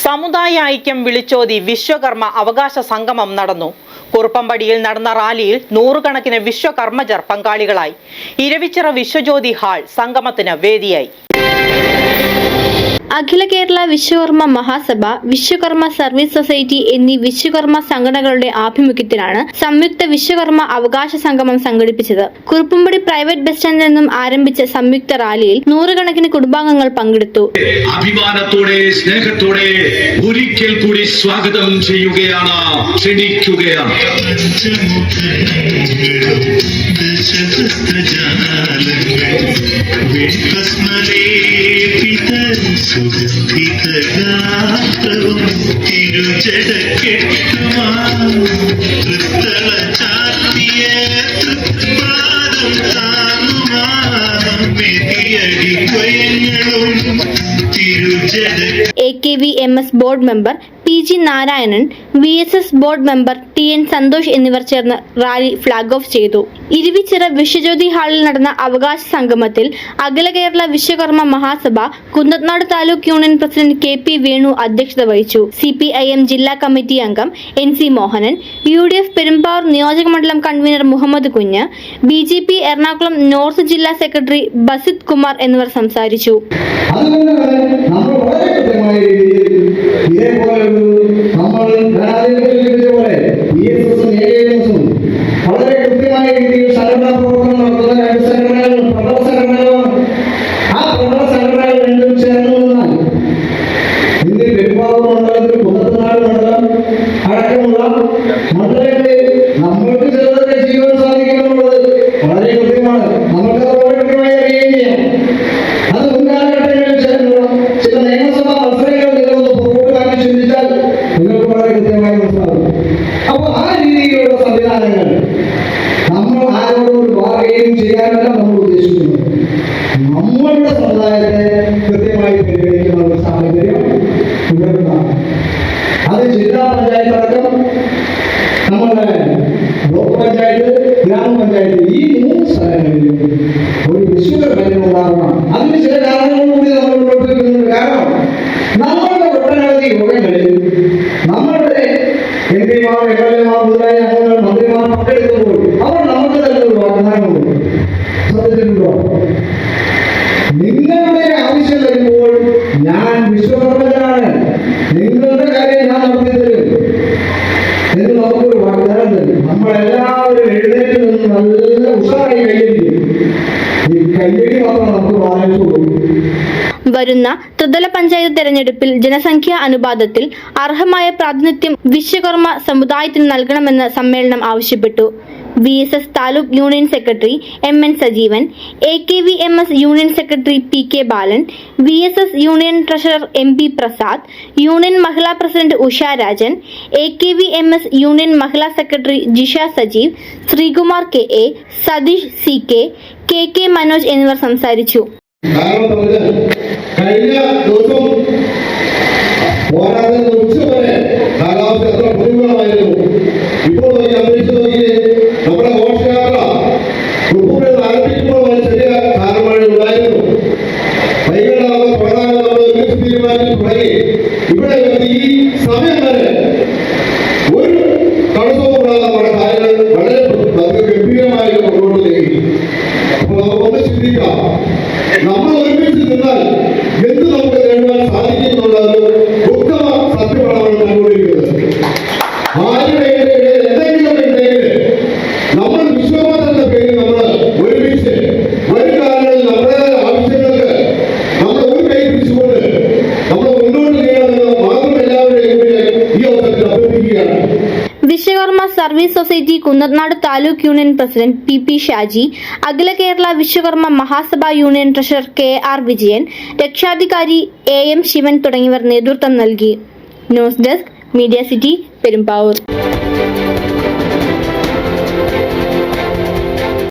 സമുദായ ഐക്യം വിളിച്ചോതി വിശ്വകർമ്മ അവകാശ സംഗമം നടന്നു. കുറുപ്പമ്പടിയിൽ നടന്ന റാലിയിൽ നൂറുകണക്കിന് വിശ്വകർമ്മജർ പങ്കാളികളായി. ഇരവിച്ചിറ വിശ്വജ്യോതി ഹാൾ സംഗമത്തിന് വേദിയായി. അഖില കേരള വിശ്വകർമ്മ മഹാസഭ, വിശ്വകർമ്മ സർവീസ് സൊസൈറ്റി എന്നീ വിശ്വകർമ്മ സംഘടനകളുടെ ആഭിമുഖ്യത്തിലാണ് സംയുക്ത വിശ്വകർമ്മ അവകാശ സംഗമം സംഘടിപ്പിച്ചത്. കുറുപ്പമ്പടി പ്രൈവറ്റ് ബസ് സ്റ്റാൻഡിൽ നിന്നും ആരംഭിച്ച സംയുക്ത റാലിയിൽ നൂറുകണക്കിന് കുടുംബാംഗങ്ങൾ പങ്കെടുത്തു. അഭിമാനത്തോടെ സ്നേഹത്തോടെ ഒരിക്കൽ കൂടി സ്വാഗതം ചെയ്യുകയാണ്, ക്ഷണിക്കുകയാണ്. AKVMS board member PG Narayanan, VSS board member TN Santhosh എന്നിവർ ചേർന്ന് റാലി ഫ്ലാഗ് ഓഫ് ചെയ്തു. ഇരവിച്ചിറ വിശ്വജ്യോതി ഹാളിൽ നടന്ന അവകാശ സംഗമത്തിൽ Akhila Kerala Vishwakarma Mahasabha Kunnathunad taluk union president KP Venu അധ്യക്ഷത വഹിച്ചു. CPIM ജില്ലാ കമ്മിറ്റി അംഗം NC മോഹനൻ, UDF പെരുമ്പാവൂർ നിയോജക മണ്ഡലം കൺവീനർ മുഹമ്മദ് കുഞ്ഞ്, BJP എറണാകുളം നോർത്ത് ജില്ലാ സെക്രട്ടറി ബസിത് കുമാർ എന്നിവർ സംസാരിച്ചു. വളരെ കൃത്യമായ രീതിയിൽ സംഘടനാ പ്രവർത്തനം നടത്തുന്ന രണ്ട് സംഘടനകളും പ്രബല സംഘടനകളാണ്. ആ പ്രബല സംഘടനകൾ രണ്ടും ചേർന്ന് നിന്നാൽ ഇന്ന് പെരുമ്പാവൂർ മണ്ഡലത്തിൽ കുന്നത്തനാട് മണ്ഡലം അടക്കമുള്ള മണ്ഡലങ്ങളിൽ നമ്മൾക്ക് ചിലതൊക്കെ ചെയ്യാൻ സാധിക്കുമെന്നുള്ളത് വളരെ കൃത്യമാണ്. നമ്മൾക്ക് വളരെ കൃത്യമായി അറിയുകയും ചെയ്യാം. അത് മുൻകാലഘട്ടങ്ങളിൽ ചില നിയമസഭാ മത്സരങ്ങൾ നിങ്ങളൊന്ന് പുറകോട്ട് ചിന്തിച്ചാൽ നിങ്ങൾക്ക് വളരെ കൃത്യമായി മനസ്സിലാകും. അപ്പോൾ ആ രീതിയിലുള്ള സംവിധാനങ്ങൾ നമ്മൾ ആരോടും ഒരു ബാർഗെയിൻ ചെയ്യാനല്ല നമ്മൾ ഉദ്ദേശിക്കുന്നത്. നമ്മളുടെ സമുദായത്തെ കൃത്യമായി പരിഗണിക്കുന്ന ഒരു സാഹചര്യം ഉയർന്നതാണ്. അത് ജില്ലാ പഞ്ചായത്ത് അടക്കം നമ്മുടെ ബ്ലോക്ക് പഞ്ചായത്ത്, ഗ്രാമപഞ്ചായത്ത്, ഈ 3 സ്ഥലങ്ങളിലും ഒരു വിശ്വകർമ്മ ഉണ്ടാകണം. അതിന് ചില കാരണങ്ങൾ കൂടി നമ്മൾ പ്രവർത്തിക്കുന്നുണ്ട്. കാരണം നമ്മളുടെ ഒട്ടനവധി യോഗങ്ങളിൽ നമ്മളുടെ MP-മാർ, MLA-മാർ മുതലായ അംഗങ്ങൾ, മന്ത്രിമാർ പങ്കെടുക്കുമ്പോൾ അവർ നമുക്ക് തന്നെ ഒരു വാഗ്ദാനമുണ്ട്. ശ്രദ്ധിച്ചിട്ടുണ്ടോ? നിങ്ങളുടെ ആവശ്യം വരുമ്പോൾ ഞാൻ വിശ്വകർമ്മജനാണ്, നിങ്ങളുടെ കാര്യം ഞാൻ നടത്തി തരും എന്ന് നമുക്കൊരു വാഗ്ദാനം തരും. നമ്മളെല്ലാവരും എഴുന്നേറ്റ് നിന്ന് നല്ല ഉഷാറായി കൈയടിക്കും. ഈ കൈയടി മാത്രം നമുക്ക് വാങ്ങിച്ചു കൊടുക്കും. വരുന്ന ത്രിതല പഞ്ചായത്ത് തെരഞ്ഞെടുപ്പിൽ ജനസംഖ്യാ അനുപാതത്തിൽ അർഹമായ പ്രാതിനിധ്യം വിശ്വകർമ്മ സമുദായത്തിന് നൽകണമെന്ന് സമ്മേളനം ആവശ്യപ്പെട്ടു. VSS taluk union secretary MN Sajeevan, AKVMS union secretary PK Balan, VSS union treasurer MP Prasad, union മഹിളാ president Usha Rajan, AKVMS union മഹിളാ secretary Jisha Sajeev, Sreekumar KA, Satheesh CK, KK Manoj എന്നിവർ സംസാരിച്ചു. കഴിഞ്ഞ ദിവസം പോരാട്ടത്തിന് ഉച്ചവരെ കാലാവസ്ഥ എത്ര പ്രതികൂലമായിരുന്നു. ഇപ്പോൾ അപേക്ഷിച്ച് നോക്കിയേ, നമ്മുടെ ഘോഷയാത്ര കുറുപ്പുകളിൽ ആരംഭിക്കുമ്പോൾ ചെറിയ കാലമഴ ഉണ്ടായിരുന്നു. വൈകിട്ടാകുമ്പോൾ തുടങ്ങാൻ നമ്മൾ ഒരുമിച്ച് തീരുമാനിച്ച് തുടങ്ങി. ഇവിടെ ഈ സമയം വരെ ഒരു തടസ്സവും കൂടാതെ നമ്മുടെ കാര്യങ്ങൾ വളരെ ഗംഭീരമായി മുന്നോട്ട് നീങ്ങി. അപ്പോൾ നമുക്കൊന്ന് ചിന്തിക്കാം, നമ്മൾ ഒരുമിച്ച് നിന്നാൽ എന്ത് നമുക്ക് നേടുവാൻ സാധിക്കുന്നുള്ളത് ഉത്തമ സത്യമാണ് കണ്ടുകൊണ്ടിരിക്കുന്നത്. ആരുടെ എന്തെങ്കിലും ഉണ്ടെങ്കിൽ നമ്മൾ വിശ്വകർമ്മ എന്ന പേരിൽ നമ്മൾ ഒരുമിച്ച് വരും കാലങ്ങളിൽ നമ്മുടേതായ ആവശ്യങ്ങൾക്ക് നമ്മൾ ഒരു കൈ പിടിച്ചുകൊണ്ട് നമ്മൾ മുന്നോട്ട് ചെയ്യണമെന്ന് മാത്രം എല്ലാവരുടെയും ഈ അവസരത്തിൽ അഭ്യർത്ഥിക്കുകയാണ്. Vishwakarma service society Kunnathunad taluk union president PP Shaji, Akhila Kerala Vishwakarma Mahasabha union treasurer KR Vijayan, രക്ഷാധികാരി AM ശിവൻ തുടങ്ങിയവർ നേതൃത്വം നൽകി. News desk, media city, Perumbavoor.